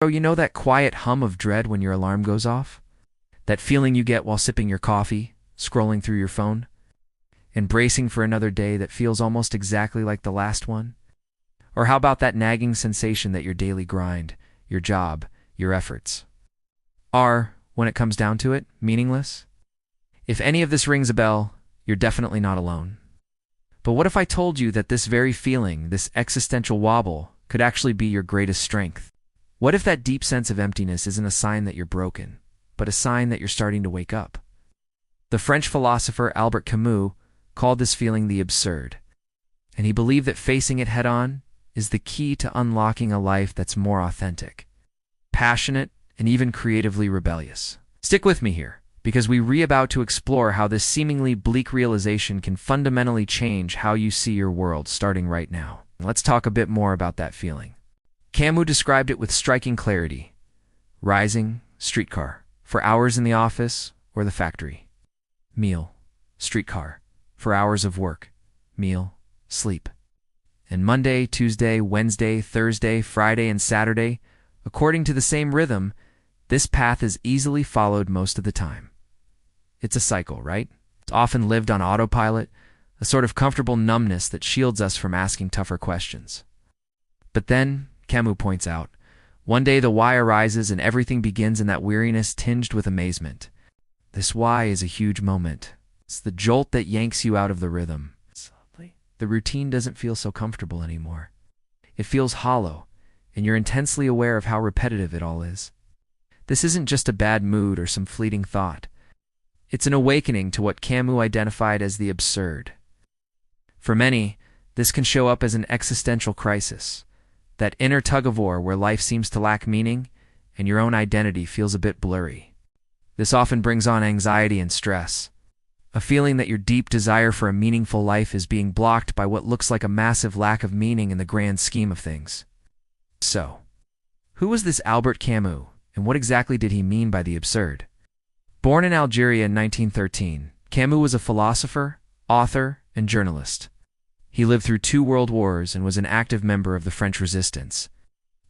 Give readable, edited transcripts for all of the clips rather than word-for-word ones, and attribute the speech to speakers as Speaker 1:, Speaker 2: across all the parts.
Speaker 1: Oh, you know that quiet hum of dread when your alarm goes off? That feeling you get while sipping your coffee, scrolling through your phone, and bracing for another day that feels almost exactly like the last one? Or how about that nagging sensation that your daily grind, your job, your efforts are, when it comes down to it, meaningless? If any of this rings a bell, you're definitely not alone. But what if I told you that this very feeling, this existential wobble, could actually be your greatest strength? What if that deep sense of emptiness isn't a sign that you're broken, but a sign that you're starting to wake up? The French philosopher Albert Camus called this feeling the absurd, and he believed that facing it head-on is the key to unlocking a life that's more authentic, passionate, and even creatively rebellious. Stick with me here, because we're about to explore how this seemingly bleak realization can fundamentally change how you see your world starting right now. Let's talk a bit more about that feeling. Camus described it with striking clarity. Rising, streetcar, for hours in the office or the factory. Meal, streetcar, for hours of work. Meal, sleep. And Monday, Tuesday, Wednesday, Thursday, Friday, and Saturday, according to the same rhythm, this path is easily followed most of the time. It's a cycle, right? It's often lived on autopilot, a sort of comfortable numbness that shields us from asking tougher questions. But then, Camus points out, one day the why arises and everything begins in that weariness tinged with amazement. This why is a huge moment. It's the jolt that yanks you out of the rhythm. The routine doesn't feel so comfortable anymore. It feels hollow, and you're intensely aware of how repetitive it all is. This isn't just a bad mood or some fleeting thought. It's an awakening to what Camus identified as the absurd. For many, this can show up as an existential crisis, that inner tug-of-war where life seems to lack meaning and your own identity feels a bit blurry. This often brings on anxiety and stress, a feeling that your deep desire for a meaningful life is being blocked by what looks like a massive lack of meaning in the grand scheme of things. So, who was this Albert Camus, and what exactly did he mean by the absurd? Born in Algeria in 1913, Camus was a philosopher, author, and journalist. He lived through 2 world wars and was an active member of the French Resistance.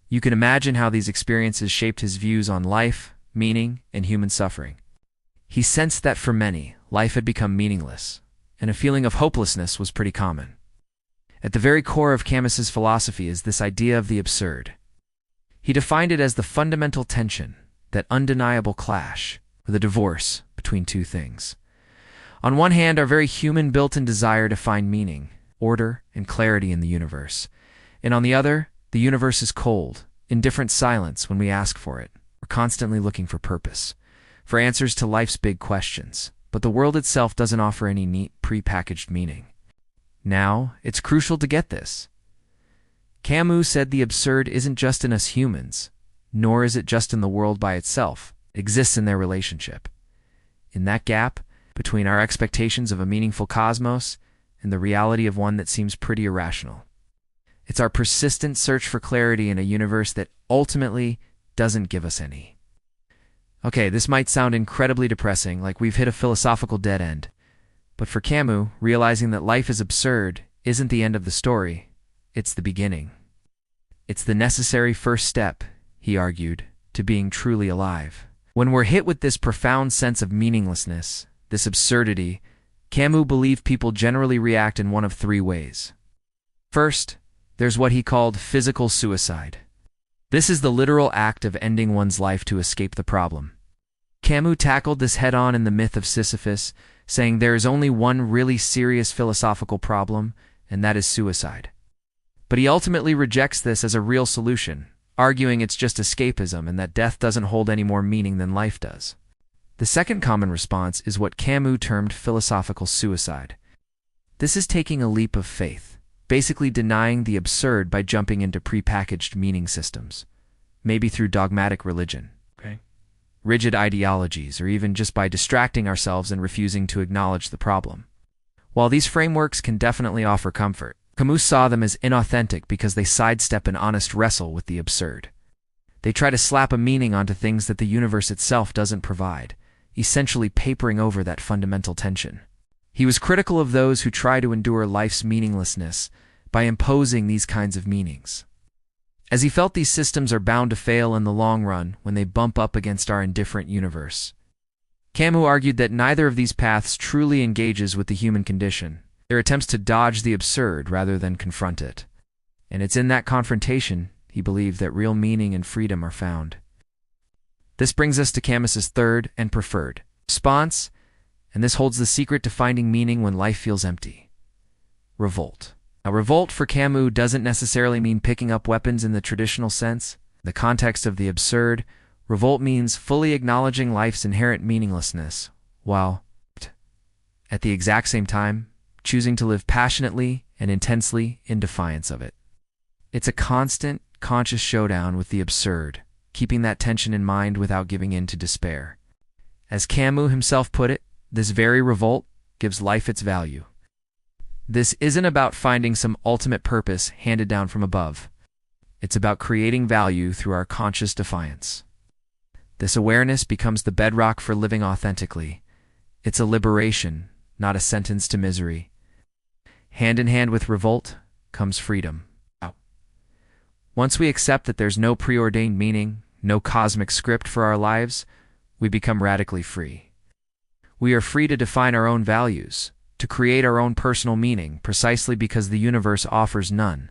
Speaker 1: You can imagine how these experiences shaped his views on life, meaning, and human suffering. He sensed that for many, life had become meaningless, and a feeling of hopelessness was pretty common. At the very core of Camus's philosophy is this idea of the absurd. He defined it as the fundamental tension, that undeniable clash, or the divorce between 2 things. On one hand, our very human built-in desire to find meaning, order, and clarity in the universe. And on the other, the universe is cold, indifferent silence when we ask for it. We're constantly looking for purpose, for answers to life's big questions. But the world itself doesn't offer any neat, pre-packaged meaning. Now, it's crucial to get this. Camus said the absurd isn't just in us humans, nor is it just in the world by itself. It exists in their relationship. In that gap, between our expectations of a meaningful cosmos and the reality of one that seems pretty irrational. It's our persistent search for clarity in a universe that ultimately doesn't give us any. Okay, this might sound incredibly depressing, like we've hit a philosophical dead end. But for Camus, realizing that life is absurd isn't the end of the story, it's the beginning. It's the necessary first step, he argued, to being truly alive. When we're hit with this profound sense of meaninglessness, this absurdity, Camus believed people generally react in one of 3 ways. First, there's what he called physical suicide. This is the literal act of ending one's life to escape the problem. Camus tackled this head-on in The Myth of Sisyphus, saying there is only one really serious philosophical problem, and that is suicide. But he ultimately rejects this as a real solution, arguing it's just escapism and that death doesn't hold any more meaning than life does. The second common response is what Camus termed philosophical suicide. This is taking a leap of faith, basically denying the absurd by jumping into prepackaged meaning systems, maybe through dogmatic religion, rigid ideologies, or even just by distracting ourselves and refusing to acknowledge the problem. While these frameworks can definitely offer comfort, Camus saw them as inauthentic because they sidestep an honest wrestle with the absurd. They try to slap a meaning onto things that the universe itself doesn't provide, essentially papering over that fundamental tension. He was critical of those who try to endure life's meaninglessness by imposing these kinds of meanings. as he felt these systems are bound to fail in the long run when they bump up against our indifferent universe. Camus argued that neither of these paths truly engages with the human condition. They're attempts to dodge the absurd rather than confront it. And it's in that confrontation, he believed, that real meaning and freedom are found. This brings us to Camus's third and preferred response, and this holds the secret to finding meaning when life feels empty. Revolt. Now, revolt for Camus doesn't necessarily mean picking up weapons in the traditional sense. In the context of the absurd, revolt means fully acknowledging life's inherent meaninglessness, while, at the exact same time, choosing to live passionately and intensely in defiance of it. It's a constant, conscious showdown with the absurd, keeping that tension in mind without giving in to despair. As Camus himself put it, this very revolt gives life its value. This isn't about finding some ultimate purpose handed down from above. It's about creating value through our conscious defiance. This awareness becomes the bedrock for living authentically. It's a liberation, not a sentence to misery. Hand in hand with revolt comes freedom. Once we accept that there's no preordained meaning, no cosmic script for our lives, we become radically free. We are free to define our own values, to create our own personal meaning, precisely because the universe offers none.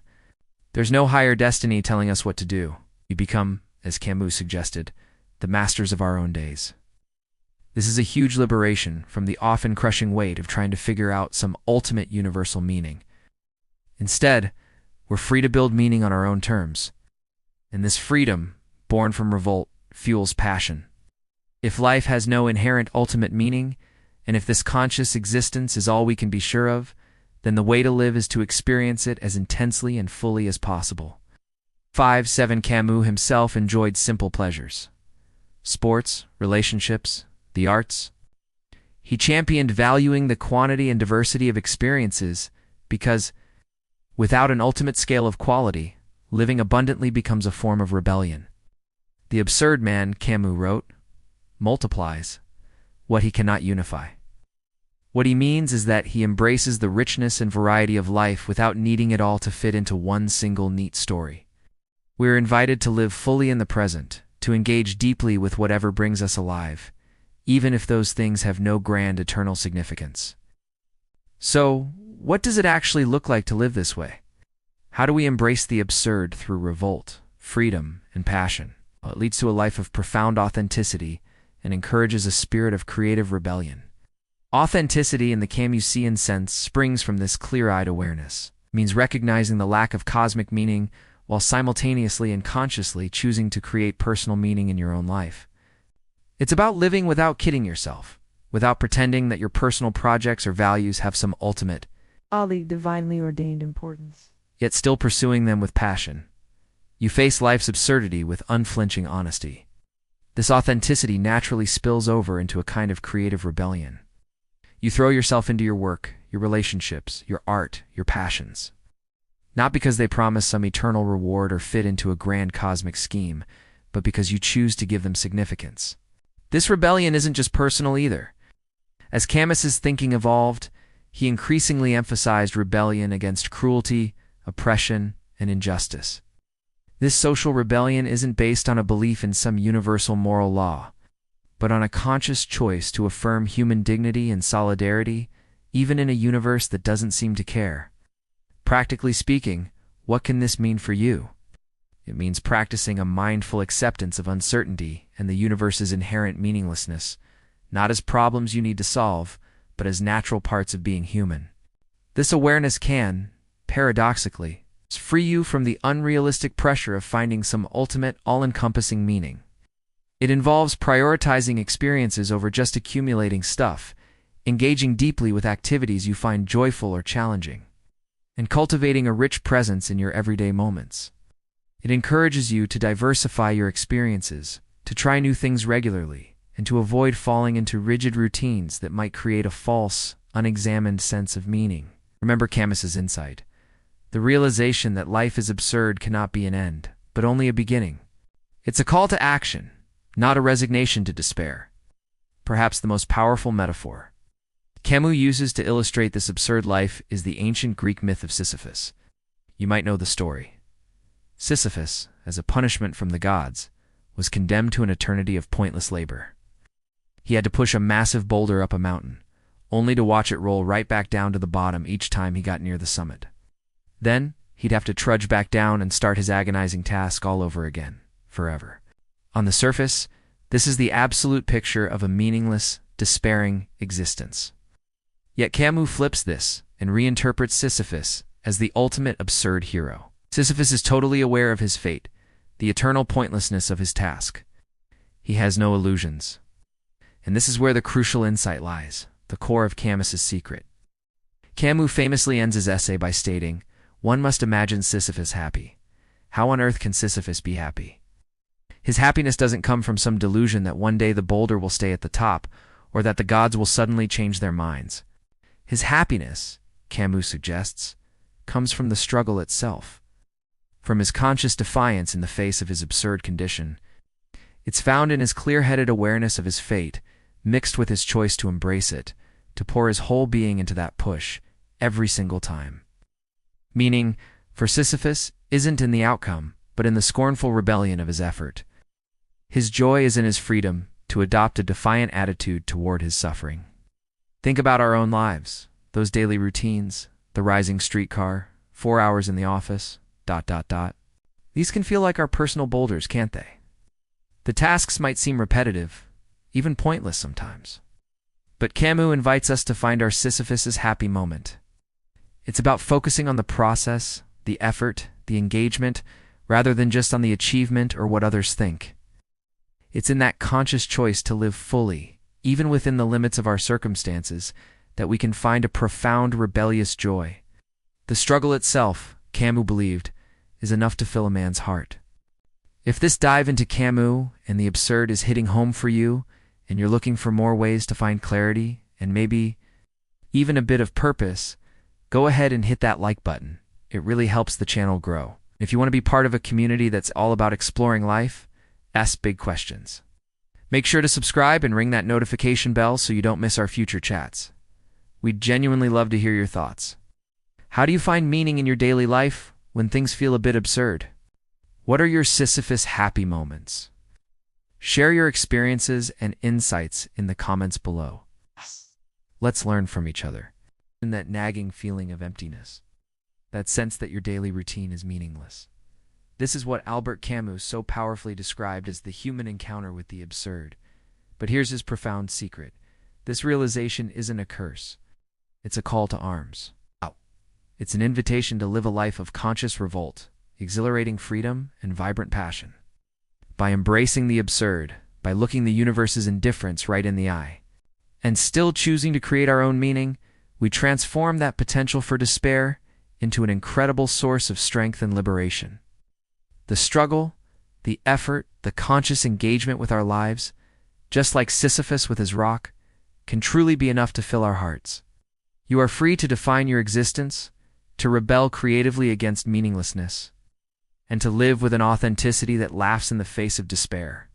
Speaker 1: There's no higher destiny telling us what to do. We become, as Camus suggested, the masters of our own days. This is a huge liberation from the often crushing weight of trying to figure out some ultimate universal meaning. Instead, we're free to build meaning on our own terms. And this freedom, born from revolt, fuels passion. If life has no inherent ultimate meaning, and if this conscious existence is all we can be sure of, then the way to live is to experience it as intensely and fully as possible. 5-7 Camus himself enjoyed simple pleasures. Sports, relationships, the arts. He championed valuing the quantity and diversity of experiences because, without an ultimate scale of quality, living abundantly becomes a form of rebellion. The absurd man, Camus wrote, multiplies what he cannot unify. What he means is that he embraces the richness and variety of life without needing it all to fit into one single neat story. We are invited to live fully in the present, to engage deeply with whatever brings us alive, even if those things have no grand eternal significance. So, what does it actually look like to live this way? How do we embrace the absurd through revolt, freedom, and passion? Well, it leads to a life of profound authenticity and encourages a spirit of creative rebellion. Authenticity in the Camusian sense springs from this clear-eyed awareness. It means recognizing the lack of cosmic meaning while simultaneously and consciously choosing to create personal meaning in your own life. It's about living without kidding yourself, without pretending that your personal projects or values have some ultimate,
Speaker 2: divinely ordained importance,
Speaker 1: yet still pursuing them with passion. You face life's absurdity with unflinching honesty. This authenticity naturally spills over into a kind of creative rebellion. You throw yourself into your work, your relationships, your art, your passions. Not because they promise some eternal reward or fit into a grand cosmic scheme, but because you choose to give them significance. This rebellion isn't just personal either. As Camus's thinking evolved, he increasingly emphasized rebellion against cruelty, oppression, and injustice. This social rebellion isn't based on a belief in some universal moral law, but on a conscious choice to affirm human dignity and solidarity, even in a universe that doesn't seem to care. Practically speaking, what can this mean for you? It means practicing a mindful acceptance of uncertainty and the universe's inherent meaninglessness, not as problems you need to solve, but as natural parts of being human. This awareness can, paradoxically, free you from the unrealistic pressure of finding some ultimate, all-encompassing meaning. It involves prioritizing experiences over just accumulating stuff, engaging deeply with activities you find joyful or challenging, and cultivating a rich presence in your everyday moments. It encourages you to diversify your experiences, to try new things regularly, and to avoid falling into rigid routines that might create a false, unexamined sense of meaning. Remember Camus's insight. The realization that life is absurd cannot be an end, but only a beginning. It's a call to action, not a resignation to despair. Perhaps the most powerful metaphor Camus uses to illustrate this absurd life is the ancient Greek myth of Sisyphus. You might know the story. Sisyphus, as a punishment from the gods, was condemned to an eternity of pointless labor. He had to push a massive boulder up a mountain, only to watch it roll right back down to the bottom each time he got near the summit. Then, he'd have to trudge back down and start his agonizing task all over again, forever. On the surface, this is the absolute picture of a meaningless, despairing existence. Yet Camus flips this and reinterprets Sisyphus as the ultimate absurd hero. Sisyphus is totally aware of his fate, the eternal pointlessness of his task. He has no illusions. And this is where the crucial insight lies, the core of Camus's secret. Camus famously ends his essay by stating, "One must imagine Sisyphus happy. How on earth can Sisyphus be happy?" His happiness doesn't come from some delusion that one day the boulder will stay at the top, or that the gods will suddenly change their minds. His happiness, Camus suggests, comes from the struggle itself, from his conscious defiance in the face of his absurd condition. It's found in his clear-headed awareness of his fate, mixed with his choice to embrace it, to pour his whole being into that push, every single time. Meaning, for Sisyphus, isn't in the outcome, but in the scornful rebellion of his effort. His joy is in his freedom to adopt a defiant attitude toward his suffering. Think about our own lives, those daily routines, the rising streetcar, 4 hours in the office, ... These can feel like our personal boulders, can't they? The tasks might seem repetitive, even pointless sometimes. But Camus invites us to find our Sisyphus's happy moment. It's about focusing on the process, the effort, the engagement, rather than just on the achievement or what others think. It's in that conscious choice to live fully, even within the limits of our circumstances, that we can find a profound rebellious joy. The struggle itself, Camus believed, is enough to fill a man's heart. If this dive into Camus and the absurd is hitting home for you, and you're looking for more ways to find clarity and maybe even a bit of purpose, go ahead and hit that like button. It really helps the channel grow. If you want to be part of a community that's all about exploring life, ask big questions. Make sure to subscribe and ring that notification bell so you don't miss our future chats. We'd genuinely love to hear your thoughts. How do you find meaning in your daily life when things feel a bit absurd? What are your Sisyphus happy moments? Share your experiences and insights in the comments below. Let's learn from each other. And that nagging feeling of emptiness, that sense that your daily routine is meaningless. This is what Albert Camus so powerfully described as the human encounter with the absurd. But here's his profound secret. This realization isn't a curse. It's a call to arms. It's an invitation to live a life of conscious revolt, exhilarating freedom, and vibrant passion. By embracing the absurd, by looking the universe's indifference right in the eye, and still choosing to create our own meaning, we transform that potential for despair into an incredible source of strength and liberation. The struggle, the effort, the conscious engagement with our lives, just like Sisyphus with his rock, can truly be enough to fill our hearts. You are free to define your existence, to rebel creatively against meaninglessness, and to live with an authenticity that laughs in the face of despair.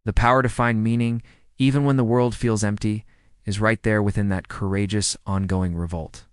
Speaker 1: The power to find meaning, even when the world feels empty, is right there within that courageous, ongoing revolt.